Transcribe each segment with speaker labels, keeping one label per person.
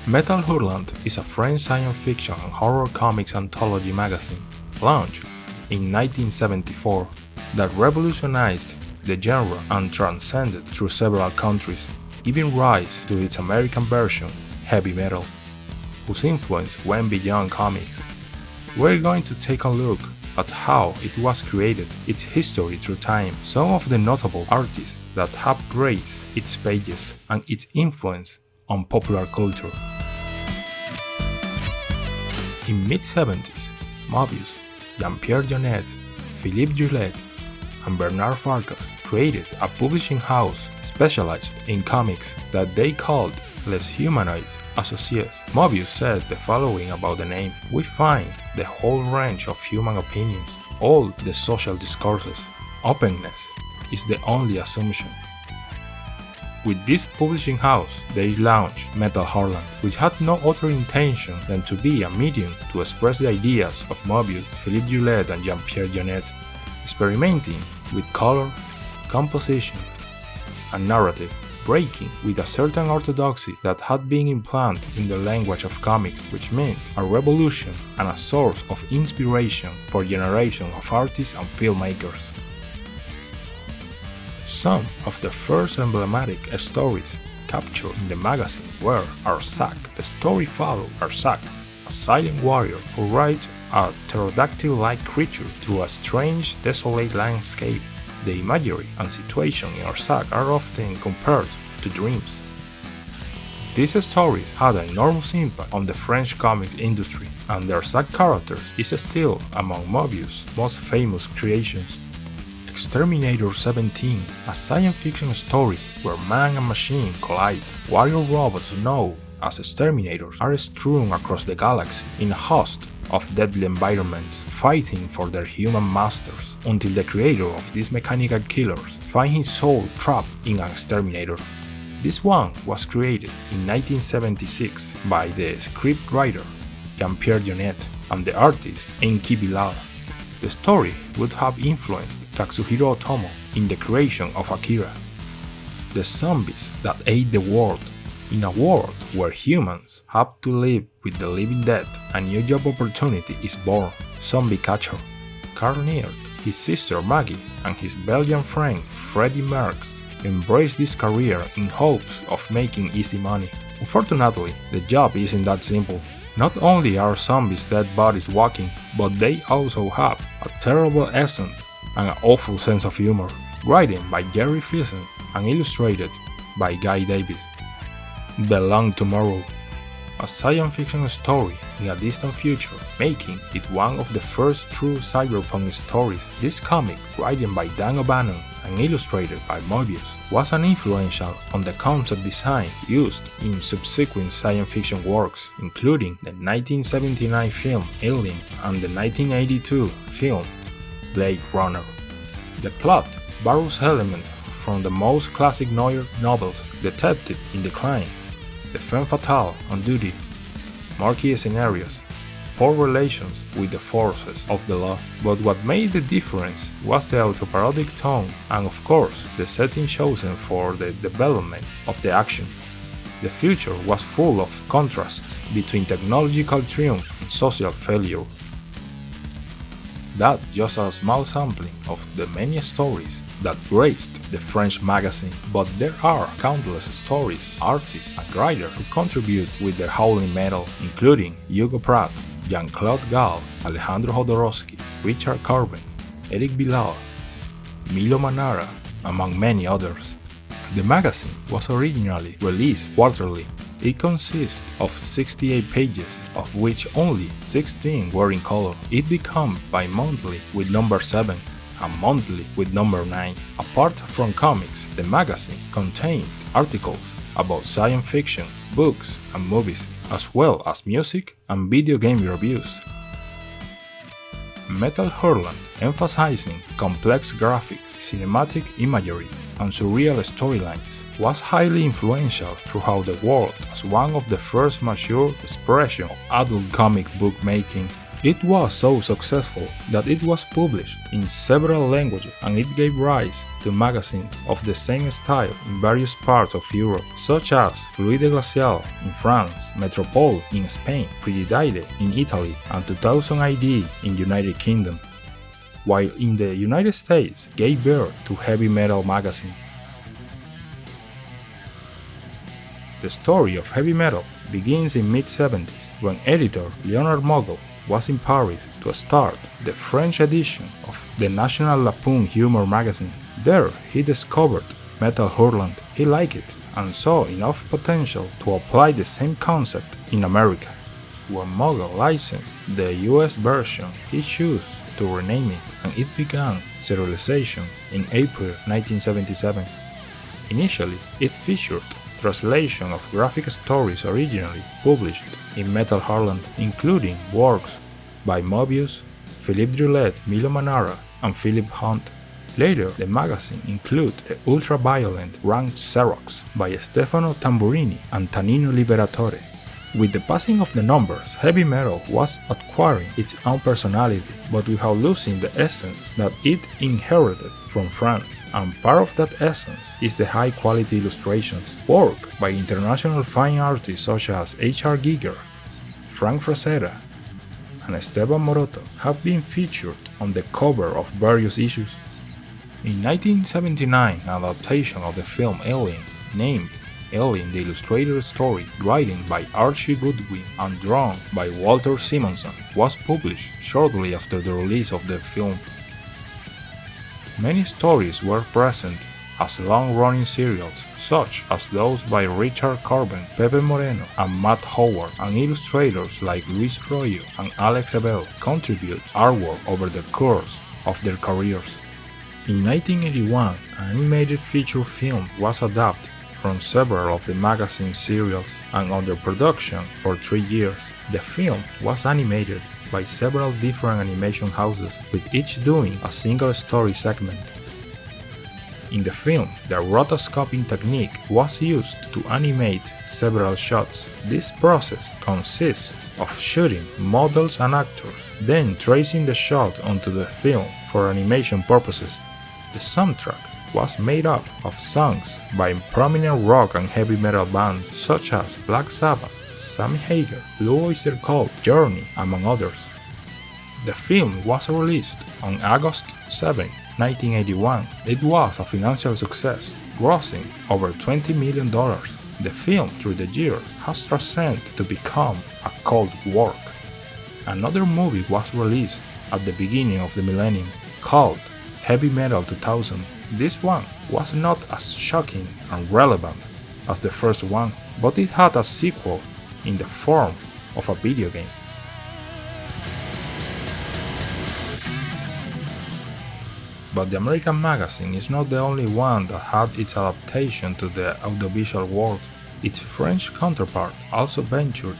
Speaker 1: Métal Hurlant is a French science fiction and horror comics anthology magazine, launched in 1974, that revolutionized the genre and transcended through several countries, giving rise to its American version, Heavy Metal, whose influence went beyond comics. We're going to take a look at how it was created, its history through time, some of the notable artists that have graced its pages, and its influence on popular culture. In mid-70s, Mobius, Jean-Pierre, Philippe Gillet, and Bernard Farkas created a publishing house specialized in comics that they called Les Humanoids Associés. Mobius said the following about the name: "We find the whole range of human opinions, all the social discourses. Openness is the only assumption." With this publishing house, they launched Métal Hurlant, which had no other intention than to be a medium to express the ideas of Mobius, Philippe Gillet, and Jean-Pierre, experimenting with color, composition, and narrative, breaking with a certain orthodoxy that had been implanted in the language of comics, which meant a revolution and a source of inspiration for generations of artists and filmmakers. Some of the first emblematic stories captured in the magazine were Arsak. The story followed Arsak, a silent warrior who rides a pterodactyl-like creature through a strange, desolate landscape. The imagery and situation in Arsak are often compared to dreams. These stories had an enormous impact on the French comics industry, and the Arsak character is still among Mobius' most famous creations. Exterminator 17, a science fiction story where man and machine collide. Warrior robots known as exterminators are strewn across the galaxy in a host of deadly environments, fighting for their human masters, until the creator of these mechanical killers finds his soul trapped in an exterminator. This one was created in 1976 by the scriptwriter Jean-Pierre and the artist Enki Bilal. The story would have influenced Katsuhiro Otomo in the creation of Akira. The zombies that ate the world. In a world where humans have to live with the living dead, a new job opportunity is born: zombie catcher. Carl Neert, his sister Maggie, and his Belgian friend Freddie Merckx embrace this career in hopes of making easy money. Unfortunately, the job isn't that simple. Not only are zombies dead bodies walking, but they also have a terrible accent and an awful sense of humor. Written by Jerry Fison and illustrated by Guy Davis. The Long Tomorrow, a science fiction story in a distant future, making it one of the first true cyberpunk stories. This comic, written by Dan O'Bannon and illustrated by Mobius, was an influential on the concept design used in subsequent science fiction works, including the 1979 film Alien and the 1982 film Blade Runner. The plot borrows elements from the most classic noir novels: Detective in the Crime, The Femme Fatale on Duty, murky scenarios, poor relations with the forces of the law. But what made the difference was the autoparodic tone and, of course, the setting chosen for the development of the action. The future was full of contrast between technological triumph and social failure. That's just a small sampling of the many stories that graced the French magazine, but there are countless stories, artists, and writers who contribute with their howling metal, including Hugo Pratt, Jean-Claude Gall, Alejandro Jodorowsky, Richard Corbin, Eric Bilal, Milo Manara, among many others. The magazine was originally released quarterly. It consists of 68 pages, of which only 16 were in color. It became bi-monthly with number 7 and monthly with number 9. Apart from comics, the magazine contained articles about science fiction, books, and movies, as well as music and video game reviews. Métal Hurlant, emphasizing complex graphics, cinematic imagery, and surreal storylines, was highly influential throughout the world as one of the first mature expressions of adult comic book making. It was so successful that it was published in several languages and it gave rise to magazines of the same style in various parts of Europe, such as Fluide Glacial in France, Metropole in Spain, Frigidaire in Italy, and 2000 ID in United Kingdom, while in the United States gave birth to Heavy Metal magazine. The story of Heavy Metal begins in mid-70s when editor Leonard Mogel was in Paris to start the French edition of the National Lampoon humor magazine. There he discovered Métal Hurlant. He liked it and saw enough potential to apply the same concept in America. When Mogel licensed the US version, he chose to rename it and it began serialization in April 1977. Initially, it featured translation of graphic stories originally published in Métal Hurlant, including works by Mobius, Philippe Druillet, Milo Manara, and Philip Hunt. Later, the magazine included the ultra-violent ranked Xerox by Stefano Tamburini and Tanino Liberatore. With the passing of the numbers, Heavy Metal was acquiring its own personality, but without losing the essence that it inherited from France, and part of that essence is the high-quality illustrations. Work by international fine artists such as H.R.Giger, Frank Frazetta, and Esteban Moroto have been featured on the cover of various issues. In 1979, an adaptation of the film Alien, named Alien the Illustrated Story, written by Archie Goodwin and drawn by Walter Simonson, was published shortly after the release of the film. Many stories were present as long-running serials, such as those by Richard Carben, Pepe Moreno, and Matt Howard, and illustrators like Luis Royo and Alex Abel contribute artwork over the course of their careers. In 1981, an animated feature film was adapted from several of the magazine's serials and under production for 3 years. The film was animated by several different animation houses, with each doing a single story segment. In the film, the rotoscoping technique was used to animate several shots. This process consists of shooting models and actors, then tracing the shot onto the film for animation purposes. The soundtrack was made up of songs by prominent rock and heavy metal bands such as Black Sabbath, Sammy Hagar, Blue Oyster Cult, Journey, among others. The film was released on August 7, 1981. It was a financial success, grossing over $20 million. The film, through the years, has transcended to become a cult work. Another movie was released at the beginning of the millennium, called Heavy Metal 2000. This one was not as shocking and relevant as the first one, but it had a sequel in the form of a video game. But the American magazine is not the only one that had its adaptation to the audiovisual world. Its French counterpart also ventured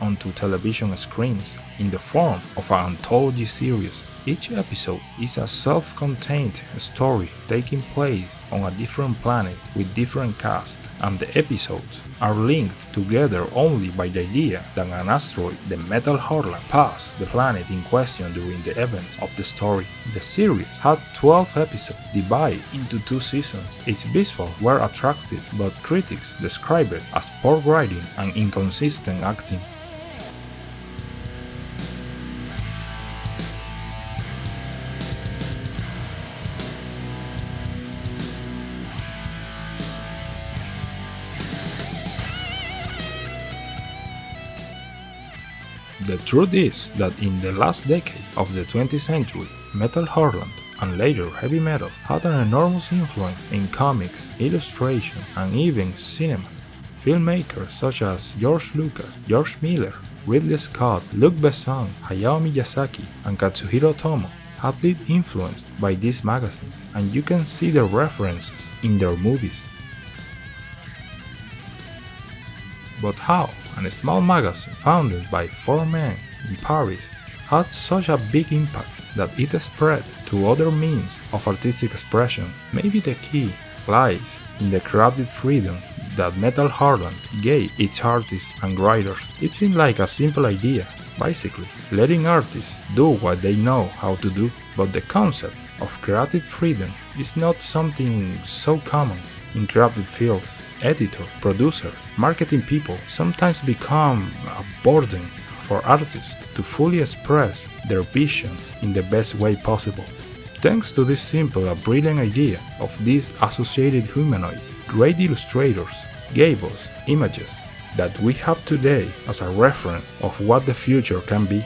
Speaker 1: onto television screens in the form of an anthology series. Each episode is a self-contained story taking place on a different planet with different cast, and the episodes are linked together only by the idea that an asteroid, the Métal Hurlant, passed the planet in question during the events of the story. The series had 12 episodes divided into 2 seasons. Its visuals were attractive, but critics described it as poor writing and inconsistent acting. The truth is that in the last decade of the 20th century, Métal Hurlant and later Heavy Metal had an enormous influence in comics, illustration, and even cinema. Filmmakers such as George Lucas, George Miller, Ridley Scott, Luc Besson, Hayao Miyazaki, and Katsuhiro Otomo have been influenced by these magazines, and you can see the references in their movies. But how a small magazine founded by 4 men in Paris had such a big impact that it spread to other means of artistic expression? Maybe the key lies in the creative freedom that Métal Hurlant gave its artists and writers. It seemed like a simple idea. Basically, letting artists do what they know how to do, but the concept of creative freedom is not something so common. In creative fields, editors, producers, marketing people sometimes become a burden for artists to fully express their vision in the best way possible. Thanks to this simple and brilliant idea of these associated humanoids, great illustrators gave us images that we have today as a reference of what the future can be.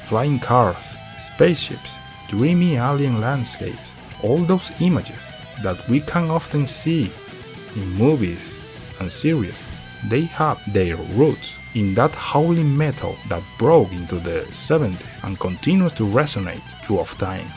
Speaker 1: Flying cars, spaceships, dreamy alien landscapes, all those images that we can often see in movies and series, they have their roots in that howling metal that broke into the 70s and continues to resonate throughout time.